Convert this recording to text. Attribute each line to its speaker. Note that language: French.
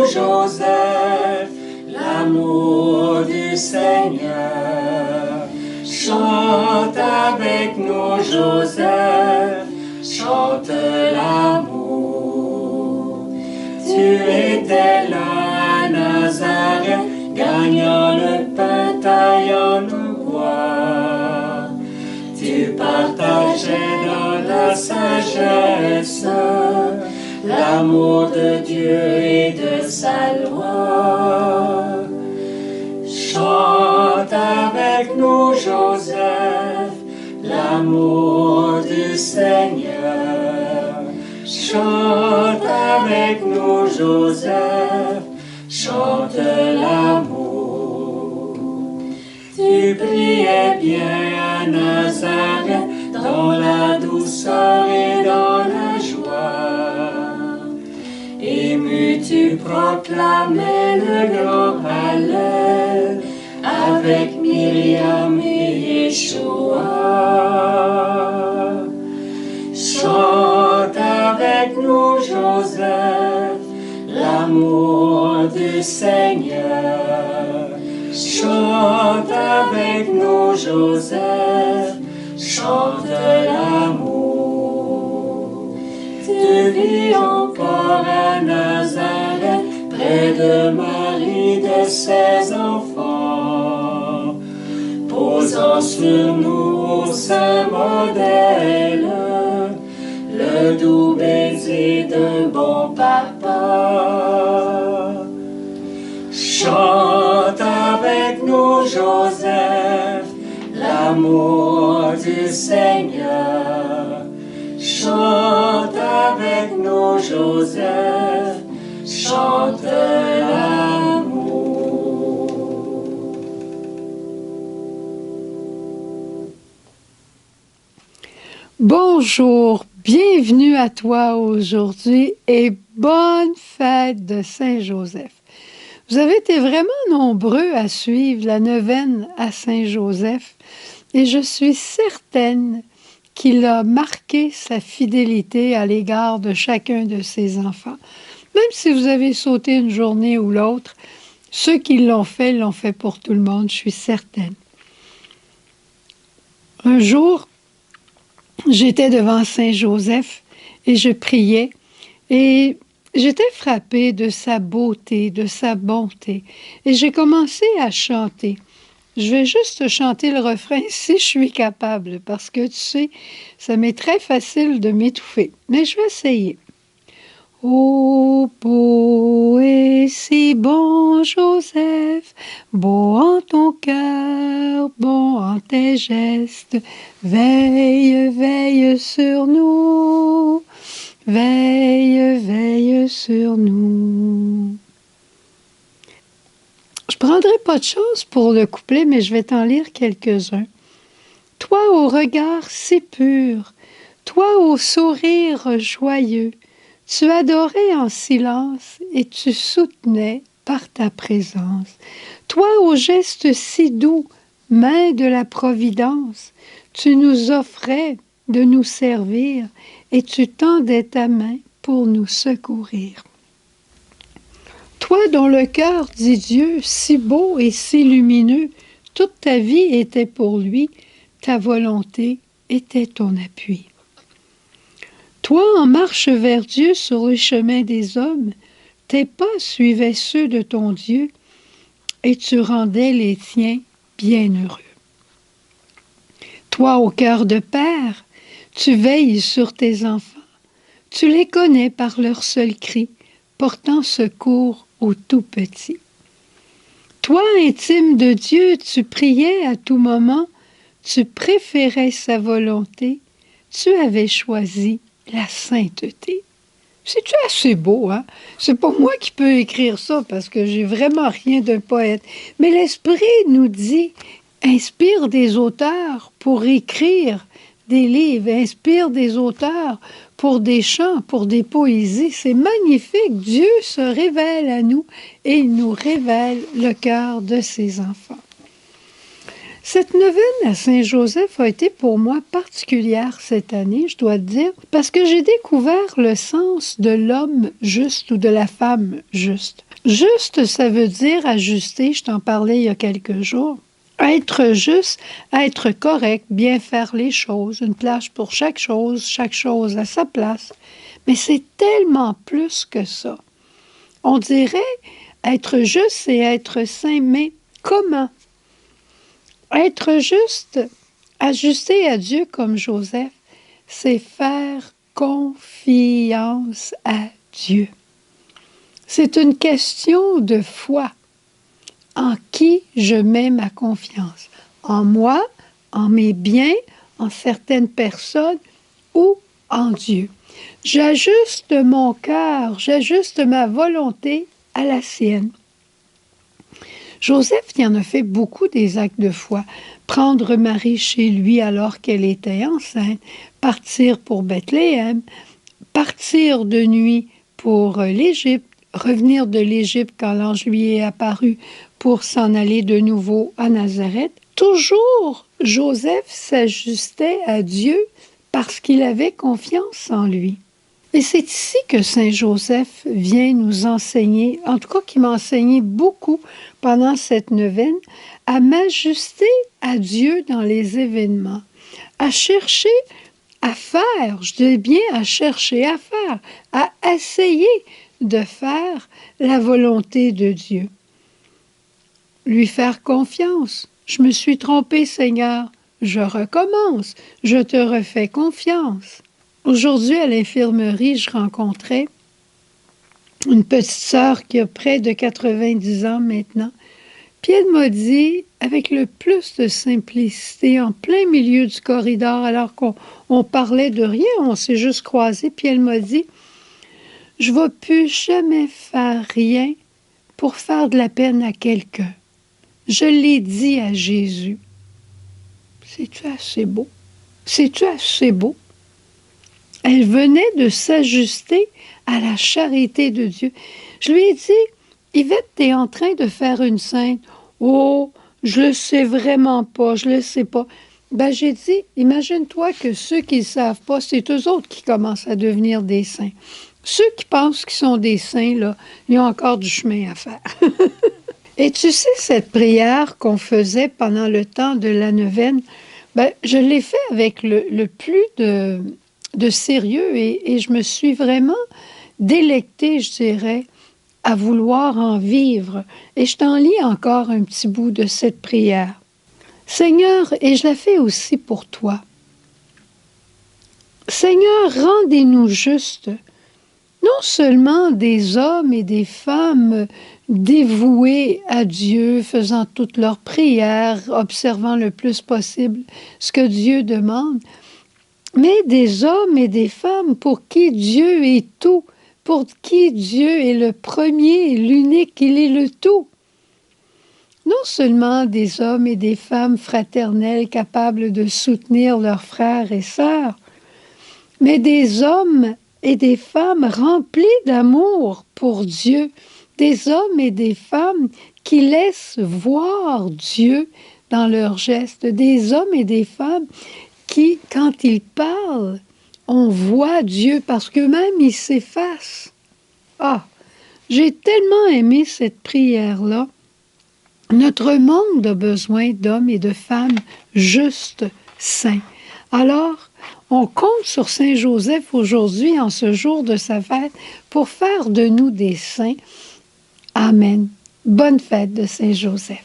Speaker 1: nous, Joseph, l'amour du Seigneur. Chante avec nous, Joseph, chante l'amour. Tu étais là à Nazareth, gagnant le pain, taillant le bois. Tu partageais dans la sagesse l'amour de Dieu et de sa loi. Chante avec nous, Joseph, l'amour du Seigneur. Chante avec nous, Joseph, chante l'amour. Tu priais bien à Nazareth, dans la douceur et dans la joie. Ému, tu proclamais le grand Hallel avec Myriam et Yeshua. Chante avec nous, Joseph, l'amour du Seigneur. Chante avec nous, Joseph, chante l'amour. Tu vis encore à Nazareth, près de Marie de ses enfants, posant sur nous au saint modèle le doux baiser d'un bon papa. Chante avec nous, Joseph, l'amour du Seigneur. Chante avec nous, Joseph, chante l'amour.
Speaker 2: Bonjour, bienvenue à toi aujourd'hui et bonne fête de Saint-Joseph. Vous avez été vraiment nombreux à suivre la neuvaine à Saint-Joseph et je suis certaine qu'il a marqué sa fidélité à l'égard de chacun de ses enfants. Même si vous avez sauté une journée ou l'autre, ceux qui l'ont fait pour tout le monde, je suis certaine. Un jour, j'étais devant Saint-Joseph et je priais et j'étais frappée de sa beauté, de sa bonté et j'ai commencé à chanter. Je vais juste chanter le refrain si je suis capable parce que tu sais, ça m'est très facile de m'étouffer, mais je vais essayer. Ô beau et si bon Joseph, beau en ton cœur, bon en tes gestes, veille, veille sur nous, veille, veille sur nous. Je ne prendrai pas de choses pour le couplet, mais je vais t'en lire quelques-uns. Toi au regard si pur, toi au sourire joyeux, tu adorais en silence et tu soutenais par ta présence. Toi au geste si doux, main de la providence, tu nous offrais de nous servir et tu tendais ta main pour nous secourir. Toi dont le cœur, dit Dieu, si beau et si lumineux, toute ta vie était pour lui, ta volonté était ton appui. Toi, en marche vers Dieu sur le chemin des hommes, tes pas suivaient ceux de ton Dieu et tu rendais les tiens bienheureux. Toi, au cœur de père, tu veilles sur tes enfants, tu les connais par leur seul cri, portant secours aux tout petits. Toi, intime de Dieu, tu priais à tout moment, tu préférais sa volonté, tu avais choisi la sainteté. C'est-tu assez beau, hein? C'est pas moi qui peux écrire ça parce que j'ai vraiment rien d'un poète. Mais l'Esprit nous dit, inspire des auteurs pour écrire des livres, inspire des auteurs pour des chants, pour des poésies. C'est magnifique. Dieu se révèle à nous et il nous révèle le cœur de ses enfants. Cette neuvaine à Saint-Joseph a été pour moi particulière cette année, je dois te dire, parce que j'ai découvert le sens de l'homme juste ou de la femme juste. Juste, ça veut dire ajuster, je t'en parlais il y a quelques jours. Être juste, être correct, bien faire les choses, une place pour chaque chose à sa place. Mais c'est tellement plus que ça. On dirait être juste, c'est être saint, mais comment? Être juste, ajuster à Dieu comme Joseph, c'est faire confiance à Dieu. C'est une question de foi. En qui je mets ma confiance? En moi, en mes biens, en certaines personnes ou en Dieu? J'ajuste mon cœur, j'ajuste ma volonté à la sienne. Joseph y en a fait beaucoup des actes de foi. Prendre Marie chez lui alors qu'elle était enceinte, partir pour Bethléem, partir de nuit pour l'Égypte, revenir de l'Égypte quand l'ange lui est apparu pour s'en aller de nouveau à Nazareth. Toujours, Joseph s'ajustait à Dieu parce qu'il avait confiance en lui. Et c'est ici que Saint Joseph vient nous enseigner, en tout cas qui m'a enseigné beaucoup pendant cette neuvaine, à m'ajuster à Dieu dans les événements, à chercher à faire, je dis bien à chercher à faire, à essayer de faire la volonté de Dieu. Lui faire confiance. Je me suis trompée, Seigneur. Je recommence. Je te refais confiance. Aujourd'hui, à l'infirmerie, je rencontrais une petite sœur qui a près de 90 ans maintenant. Puis elle m'a dit, avec le plus de simplicité, en plein milieu du corridor, alors qu'on parlait de rien, on s'est juste croisés, puis elle m'a dit, « Je ne vais plus jamais faire rien pour faire de la peine à quelqu'un. Je l'ai dit à Jésus. » C'est-tu assez beau? C'est-tu assez beau? Elle venait de s'ajuster à la charité de Dieu. Je lui ai dit, « Yvette, tu es en train de faire une sainte. » « Oh, je le sais vraiment pas, je le sais pas. » Ben, j'ai dit, imagine-toi que ceux qui ne savent pas, c'est eux autres qui commencent à devenir des saints. Ceux qui pensent qu'ils sont des saints, là, ils ont encore du chemin à faire. Et tu sais, cette prière qu'on faisait pendant le temps de la neuvaine, ben, je l'ai fait avec le plus de sérieux et je me suis vraiment délectée, je dirais, à vouloir en vivre. Et je t'en lis encore un petit bout de cette prière. Seigneur, et je la fais aussi pour toi. Seigneur, rendez-nous justes, non seulement des hommes et des femmes dévoués à Dieu, faisant toutes leurs prières, observant le plus possible ce que Dieu demande, mais des hommes et des femmes pour qui Dieu est tout, pour qui Dieu est le premier, l'unique, il est le tout. Non seulement des hommes et des femmes fraternels capables de soutenir leurs frères et sœurs, mais des hommes et des femmes remplis d'amour pour Dieu, des hommes et des femmes qui laissent voir Dieu dans leurs gestes, des hommes et des femmes qui, quand ils parlent, on voit Dieu parce qu'eux-mêmes, ils s'effacent. Ah, j'ai tellement aimé cette prière-là. Notre monde a besoin d'hommes et de femmes justes, saints. Alors, on compte sur Saint Joseph aujourd'hui, en ce jour de sa fête, pour faire de nous des saints. Amen. Bonne fête de Saint Joseph.